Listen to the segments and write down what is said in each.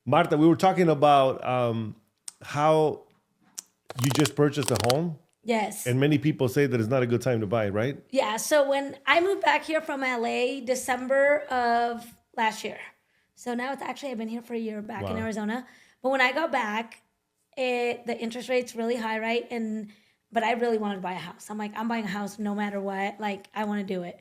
Marta, we were talking about how you just purchased a home, Yes. and many people say that it's not a good time to buy, right? Yeah. So when I moved back here from LA, December of last year. So now it's actually, I've been here for a year back in Wow. Arizona. But when I got back, the interest rate's really high, right? But I really wanted to buy a house. I'm like, I'm buying a house no matter what. Like, I want to do it.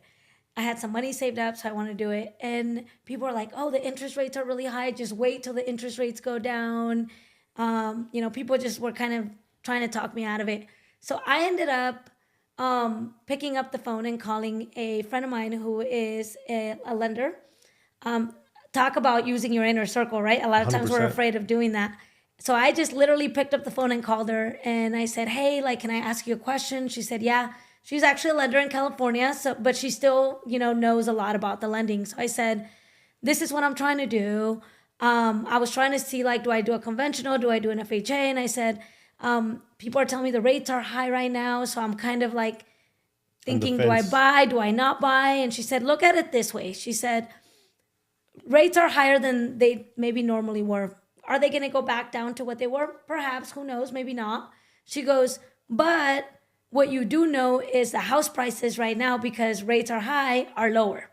I had some money saved up, so I want to do it. And people are like, oh, the interest rates are really high. Just wait till the interest rates go down. People just were kind of trying to talk me out of it. So I ended up picking up the phone and calling a friend of mine who is a lender. Talk about using your inner circle, right? A lot of times we're 100%. afraid of doing that. So I just literally picked up the phone and called her and I said, hey, like, can I ask you a question? She said, yeah. She's actually a lender in California, but she still, knows a lot about the lending. So I said, this is what I'm trying to do. I was trying to see, like, do I do a conventional? Do I do an FHA? And I said, people are telling me the rates are high right now. So I'm kind of like thinking, do I fence. buy? Do I not buy? And she said, look at it this way. She said, rates are higher than they maybe normally were. Are they going to go back down to what they were? Perhaps, who knows, maybe not. She goes, but what you do know is the house prices right now, because rates are high, are lower.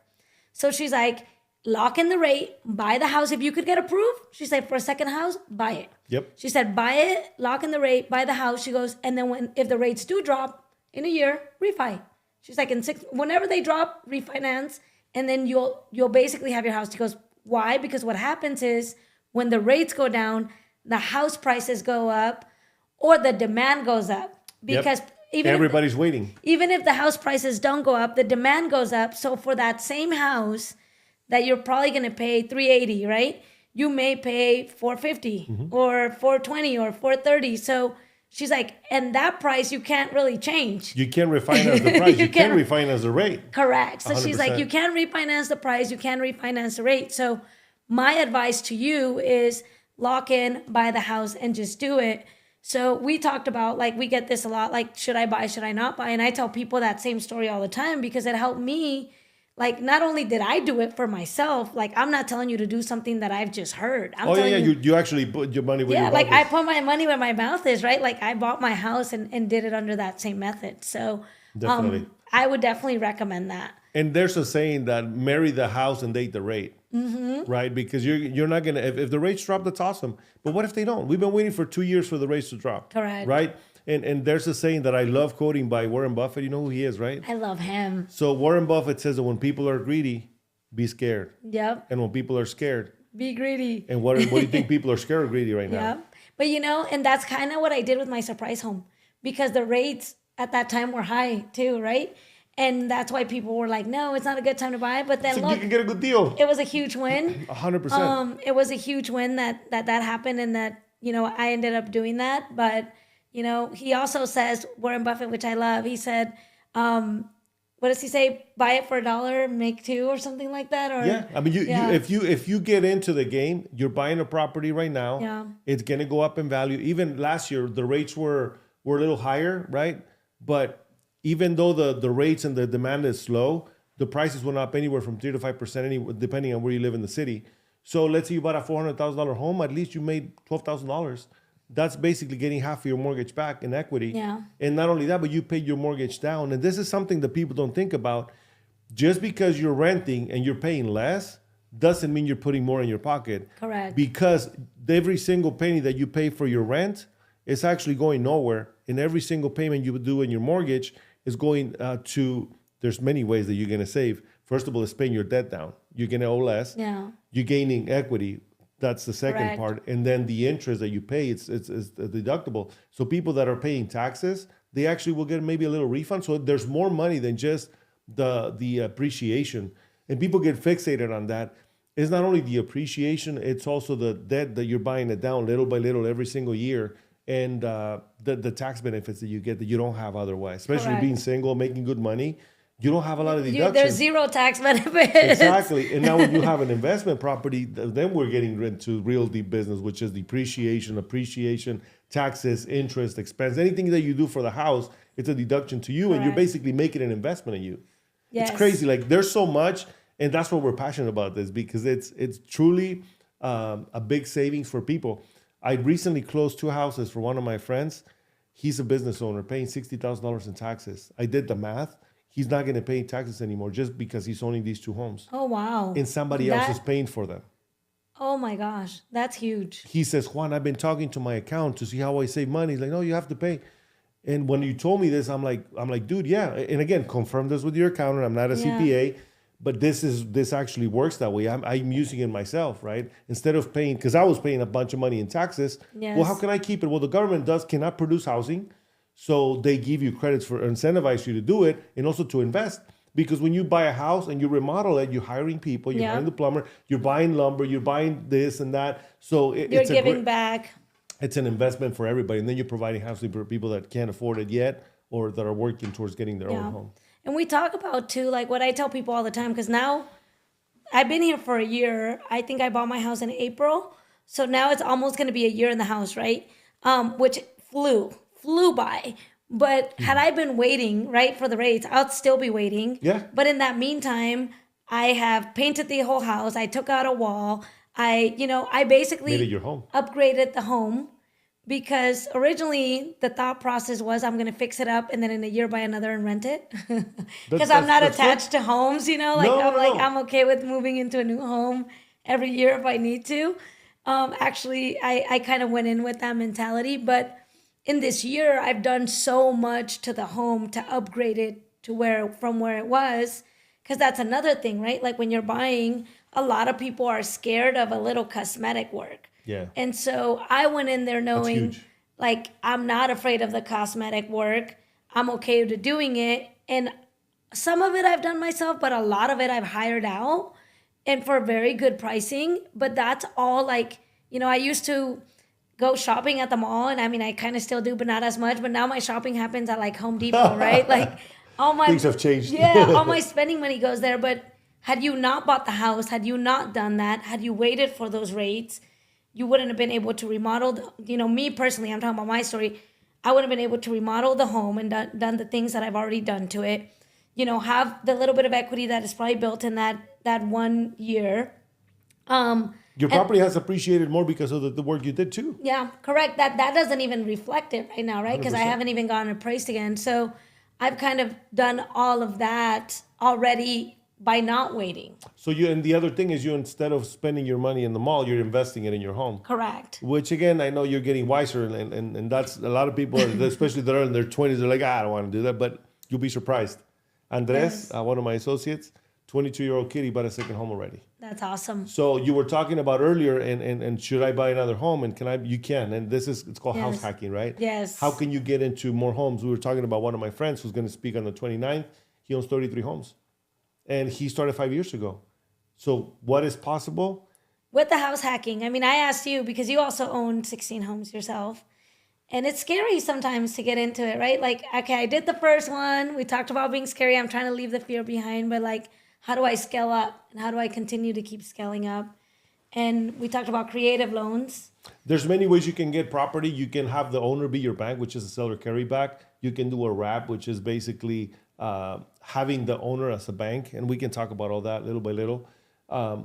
So she's like, lock in the rate, buy the house. If you could get approved, she said, for a second house, buy it. Yep. She said, buy it, lock in the rate, buy the house. She goes, and then if the rates do drop in a year, refi. She's like, whenever they drop, refinance, and then you'll basically have your house. She goes, why? Because what happens is when the rates go down, the house prices go up or the demand goes up. Because everybody's waiting. Even if the house prices don't go up, the demand goes up. So for that same house that you're probably going to pay $380, right? You may pay $450 or $420 or $430. So she's like, and that price you can't really change. You can't refinance the price. you can refinance the rate. Correct. So she's like, 100%. you can't refinance the price. You can't refinance the rate. So my advice to you is lock in, buy the house, and just do it. So we talked about, like, we get this a lot, like, should I buy, should I not buy? And I tell people that same story all the time because it helped me. Like, not only did I do it for myself, like, I'm not telling you to do something that I've just heard. I'm telling you actually put your money where your mouth like, is. I put my money where my mouth is, right? Like, I bought my house and did it under that same method. So Definitely. I would definitely recommend that. And there's a saying that marry the house and date the rate, right? Because you're not gonna, if the rates drop, that's awesome. But what if they don't? We've been waiting for 2 years for the rates to drop. Correct. Right? And there's a saying that I love quoting by Warren Buffett. You know who he is, right? I love him. So Warren Buffett says that when people are greedy, be scared. Yep. And when people are scared, Be greedy. and what do you think people are scared or greedy right now? Yeah. But and that's kind of what I did with my surprise home, because the rates at that time were high too, right? And that's why people were like, no, it's not a good time to buy. But then So look, you can get a good deal. it was a huge win. 100%. It was a huge win that happened, and that, I ended up doing that. But, he also says, Warren Buffett, which I love, he said, what does he say? Buy it for $1, make two, or something like that. Or Yeah, I mean, if you get into the game, you're buying a property right now. Yeah. It's gonna go up in value. Even last year, the rates were a little higher, right? But even though the rates and the demand is slow, the prices went up anywhere from 3 to 5%, depending on where you live in the city. So let's say you bought a $400,000 home, at least you made $12,000. That's basically getting half of your mortgage back in equity. Yeah. And not only that, but you paid your mortgage down. And this is something that people don't think about. Just because you're renting and you're paying less doesn't mean you're putting more in your pocket. Correct. Because every single penny that you pay for your rent is actually going nowhere. And every single payment you do in your mortgage is going there's many ways that you're going to save. First of all, it's paying your debt down. You're going to owe less. Yeah. You're gaining equity. That's the second Correct. part. And then the interest that you pay, it's deductible. So people that are paying taxes, they actually will get maybe a little refund. So there's more money than just the appreciation. And people get fixated on that. It's not only the appreciation, it's also the debt that you're buying it down little by little every single year. And the tax benefits that you get that you don't have otherwise, especially Correct. being single, making good money. You don't have a lot of deductions. There's zero tax benefits. Exactly. And now when you have an investment property, then we're getting into real deep business, which is depreciation, appreciation, taxes, interest, expense. Anything that you do for the house, it's a deduction to you, and you're Correct. basically making an investment in you. Yes. It's crazy. Like, there's so much, and that's what we're passionate about this, because it's truly a big savings for people. I recently closed 2 houses for one of my friends. He's a business owner paying $60,000 in taxes. I did the math. He's not going to pay taxes anymore just because he's owning these 2 homes. Oh, wow. And somebody else is paying for them. Oh my gosh, that's huge. He says, Juan, I've been talking to my accountant to see how I save money. He's like, no, you have to pay. And when you told me this, I'm like, dude, yeah. And again, confirm this with your accountant. I'm not a CPA, but this actually works that way. I'm using it myself, right? Instead of paying, because I was paying a bunch of money in taxes. Yes. Well, how can I keep it? Well, the government cannot produce housing, so they give you credits for incentivize you to do it and also to invest. Because when you buy a house and you remodel it, you're hiring people, you're hiring the plumber, you're buying lumber, you're buying this and that. So you're giving back. It's an investment for everybody. And then you're providing housing for people that can't afford it yet or that are working towards getting their own home. And we talk about, too, like what I tell people all the time, because now I've been here for a year. I think I bought my house in April. So now it's almost going to be a year in the house, right? Which flew by. But had I been waiting, right, for the rates, I'd still be waiting. Yeah. But in that meantime, I have painted the whole house. I took out a wall. I basically made it your home. Upgraded the home because originally the thought process was I'm going to fix it up and then in a year buy another and rent it. Because I'm not attached to homes, I'm okay with moving into a new home every year if I need to. Actually, I kind of went in with that mentality, but in this year, I've done so much to the home to upgrade it to from where it was. Because that's another thing, right? Like when you're buying, a lot of people are scared of a little cosmetic work. Yeah. And so I went in there knowing, like, I'm not afraid of the cosmetic work. I'm okay with doing it. And some of it I've done myself, but a lot of it I've hired out and for very good pricing. But that's all like, I used to go shopping at the mall, and I mean, I kind of still do, but not as much. But now my shopping happens at like Home Depot, right? Like all my things have changed. Yeah, all my spending money goes there. But had you not bought the house, had you not done that, had you waited for those rates, you wouldn't have been able to remodel. Me personally, I'm talking about my story. I would have been able to remodel the home and done the things that I've already done to it. Have the little bit of equity that is probably built in that 1 year. Your property has appreciated more because of the work you did too. Yeah, correct. That doesn't even reflect it right now, right? Because I haven't even gotten appraised again. So I've kind of done all of that already by not waiting. So and the other thing is instead of spending your money in the mall, you're investing it in your home. Correct. Which again, I know you're getting wiser and that's a lot of people, especially that are in their 20s, they're like, I don't want to do that, but you'll be surprised. Andres, one of my associates, 22-year-old kid, he bought a second home already. That's awesome. So you were talking about earlier, and should I buy another home? And you can. And it's called house hacking, right? Yes. How can you get into more homes? We were talking about one of my friends who's going to speak on the 29th. He owns 33 homes. And he started 5 years ago. So what is possible? With the house hacking, I mean, I asked you because you also own 16 homes yourself. And it's scary sometimes to get into it, right? Like, okay, I did the first one. We talked about being scary. I'm trying to leave the fear behind. But like, how do I scale up? And how do I continue to keep scaling up? And we talked about creative loans. There's many ways you can get property. You can have the owner be your bank, which is a seller carryback. You can do a wrap, which is basically having the owner as a bank. And we can talk about all that little by little.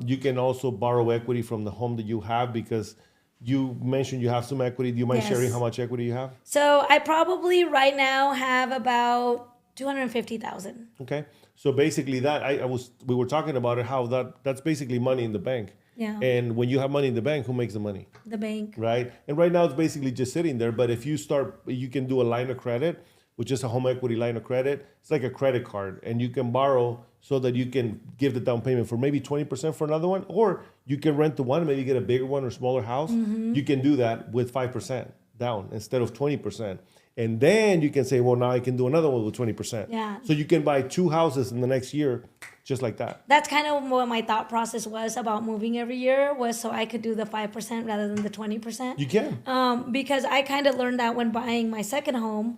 You can also borrow equity from the home that you have because you mentioned you have some equity. Do you mind sharing how much equity you have? So I probably right now have about $250,000. Okay. So basically that we were talking about it, how that's basically money in the bank. Yeah. And when you have money in the bank, who makes the money? The bank. Right. And right now it's basically just sitting there. But if you can do a line of credit, which is a home equity line of credit. It's like a credit card, and you can borrow so that you can give the down payment for maybe 20% for another one, or you can rent the one, maybe get a bigger one or smaller house. Mm-hmm. You can do that with 5% down instead of 20%. And then you can say, well, now I can do another one with 20%. Yeah. So you can buy 2 houses in the next year just like that. That's kind of what my thought process was about moving every year, was so I could do the 5% rather than the 20%. You can. Because I kind of learned that when buying my second home.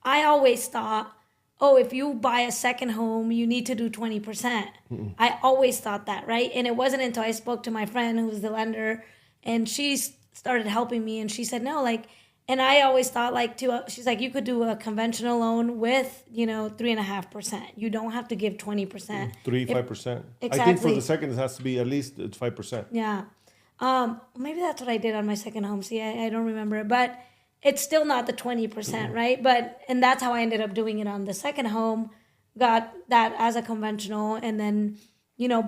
I always thought, if you buy a second home, you need to do 20%. Mm-mm. I always thought that, right? And it wasn't until I spoke to my friend who was the lender, and she started helping me, and she said, no, and I always thought she's like, you could do a conventional loan with, 3.5%. You don't have to give 20%. 5%. Exactly. I think for the second, it has to be at least 5%. Yeah. Maybe that's what I did on my second home. See, I don't remember, but it's still not the 20%, right? And that's how I ended up doing it on the second home. Got that as a conventional, and then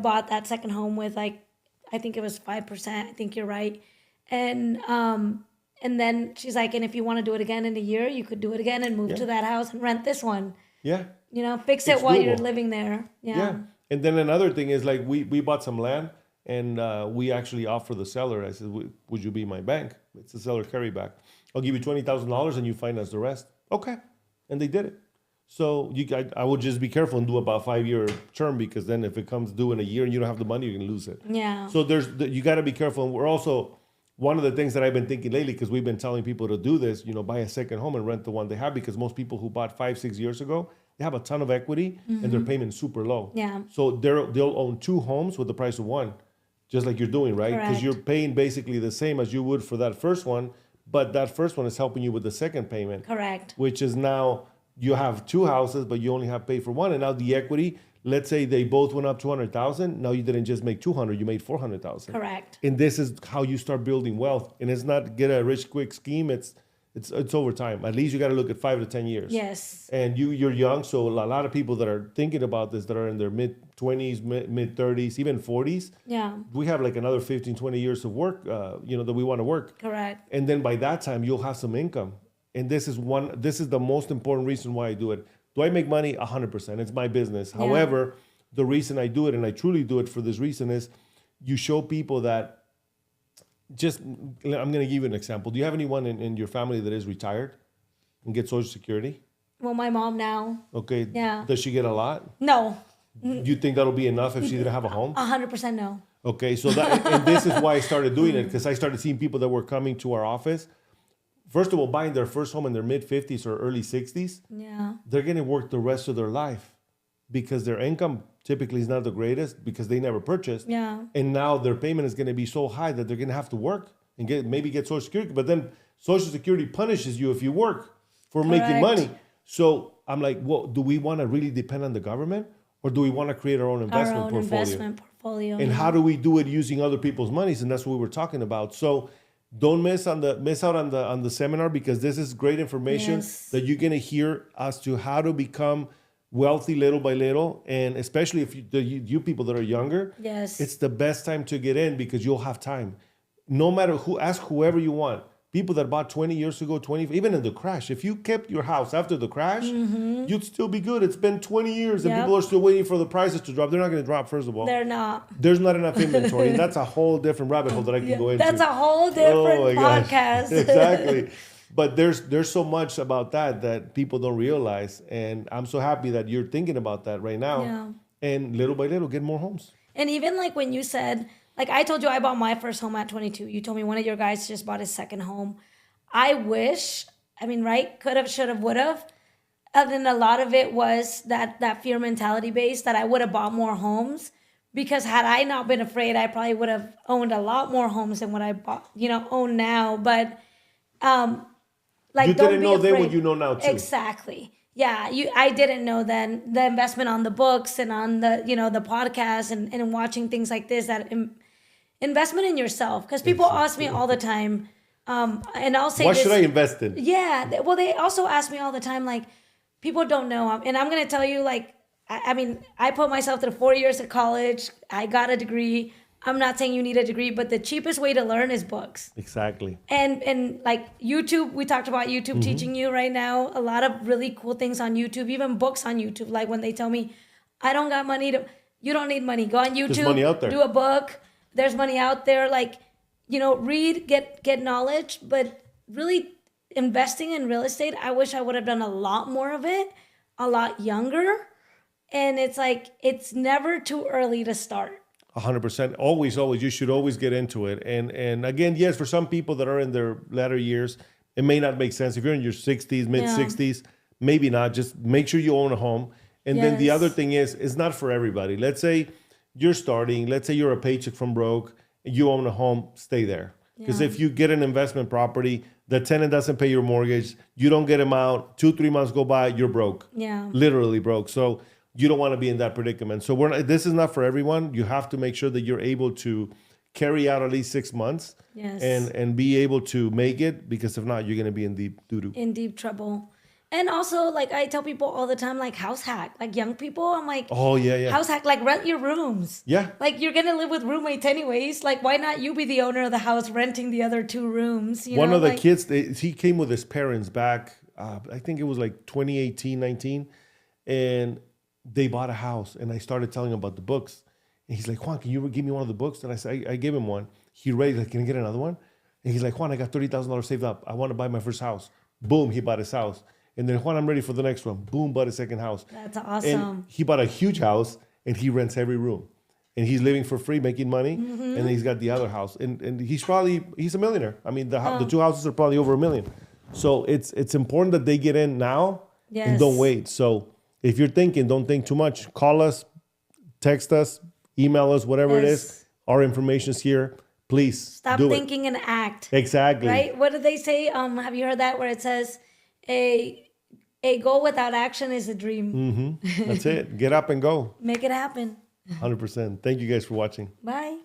bought that second home with like, I think it was 5%. I think you're right, and then she's like, and if you want to do it again in a year, you could do it again and move to that house and rent this one. Yeah. Fix it It's while you're doable. living there. Yeah. And then another thing is like we bought some land and we actually offered the seller. I said, would you be my bank? It's a seller carryback. I'll give you $20,000 and you finance the rest. Okay. And they did it. So I would just be careful and do about 5-year term, because then if it comes due in a year and you don't have the money, you can lose it. Yeah. So you got to be careful. And we're also, one of the things that I've been thinking lately, because we've been telling people to do this, buy a second home and rent the one they have, because most people who bought 5-6 years ago, they have a ton of equity and their payment's super low. Yeah. So they'll own 2 homes with the price of one, just like you're doing, right? Because Correct. you're paying basically the same as you would for that first one, but that first one is helping you with the second payment. Correct. Which is now you have 2 houses, but you only have paid for one, and now the equity. Let's say they both went up 200,000. Now you didn't just make 200; you made 400,000. Correct. And this is how you start building wealth. And it's not get a rich quick scheme. It's over time. At least you got to look at 5 to 10 years. Yes. And you're young, so a lot of people that are thinking about this, that are in their mid-20s, mid-30s, even 40s. Yeah. We have like another 15, 20 years of work, that we want to work. Correct. And then by that time, you'll have some income. And this is the most important reason why I do it. Do I make money? 100%. It's my business. Yeah. However, the reason I do it, and I truly do it for this reason, is you show people that I'm going to give you an example. Do you have anyone in your family that is retired and gets Social Security? Well, my mom now. Okay. Yeah. Does she get a lot? No. Do you think that'll be enough if she didn't have a home? 100% no. Okay. So and this is why I started doing it, because I started seeing people that were coming to our office. First of all, buying their first home in their mid-50s or early 60s, Yeah. they're going to work the rest of their life because their income typically is not the greatest because they never purchased. Yeah. And now their payment is going to be so high that they're going to have to work and get Social Security. But then Social Security punishes you if you work for making Correct. money. So I'm like, well, do we want to really depend on the government, or do we want to create our own investment portfolio? And how do we do it using other people's monies? And that's what we were talking about. So don't miss out on the seminar, because this is great information Yes. that you're going to hear as to how to become wealthy little by little. And especially if you people that are younger, Yes. it's the best time to get in, because you'll have time. No matter ask whoever you want. People that bought 20 years ago, even in the crash, if you kept your house after the crash, you'd still be good. It's been 20 years and Yep. people are still waiting for the prices to drop. They're not going to drop, first of all. They're not. There's not enough inventory. And that's a whole different rabbit hole that I can go into. That's a whole different gosh. podcast. Exactly. But there's so much about that people don't realize. And I'm so happy that you're thinking about that right now. Yeah. And little by little, get more homes. And even like when you said, like I told you I bought my first home at 22. You told me one of your guys just bought his second home. I wish, right? Could have, should have, would have. And then a lot of it was that fear mentality base that I would have bought more homes, because had I not been afraid, I probably would have owned a lot more homes than what I bought, own now. But like, You don't didn't be know then afraid. what you know now too. Exactly. Yeah, I didn't know then the investment on the books and on the the podcast and watching things like this, that investment in yourself, because people ask me all the time, and I'll say What this, should I invest in? yeah, well, they also ask me all the time, like, people don't know, and I'm gonna tell you, like, I put myself through 4 years of college. I got a degree. I'm not saying you need a degree, but the cheapest way to learn is books. Exactly. And like YouTube, we talked about YouTube teaching you right now. A lot of really cool things on YouTube, even books on YouTube. Like when they tell me, I don't got money you don't need money. Go on YouTube, There's money out there. do a book. There's money out there. Like, read, get knowledge, but really investing in real estate, I wish I would have done a lot more of it, a lot younger. And it's like, it's never too early to start. 100%. Always. You should always get into it. And again, yes, for some people that are in their latter years, it may not make sense. If you're in your 60s, mid 60s, maybe not. Just make sure you own a home. And then the Yes. other thing is, it's not for everybody. Let's say you're starting. Let's say you're a paycheck from broke. You own a home. Stay there. Because if you get an investment property, the tenant doesn't pay your mortgage. You don't get them out. 2-3 months go by. You're broke. Yeah. Literally broke. So you don't want to be in that predicament. So this is not for everyone. You have to make sure that you're able to carry out at least 6 months Yes. and be able to make it, because if not, you're going to be in deep doo-doo. In deep trouble. And also, like, I tell people all the time, like, house hack. Like, young people, I'm like, Oh, yeah. house hack, like, rent your rooms. Yeah. Like, you're going to live with roommates anyways. Like, why not you be the owner of the house renting the other 2 rooms? You One know? of the like, kids, he came with his parents back, I think it was like 2018, 19, and they bought a house. And I started telling him about the books. And he's like, Juan, can you give me one of the books? And I said, I gave him one. He read, like, can I get another one? And he's like, Juan, I got $30,000 saved up. I want to buy my first house. Boom, he bought his house. And then, Juan, I'm ready for the next one. Boom, bought his second house. That's awesome. And he bought a huge house, and he rents every room. And he's living for free, making money. Mm-hmm. And then he's got the other house. And he's a millionaire. I mean, the 2 houses are probably over $1 million. So it's important that they get in now and don't wait. So if you're thinking, don't think too much. Call us, text us, email us, whatever it is. Our information's here. Please Stop do thinking and act. Exactly. Right? What do they say? Have you heard that where it says a goal without action is a dream? That's it. Get up and go. Make it happen. 100%. Thank you guys for watching. Bye.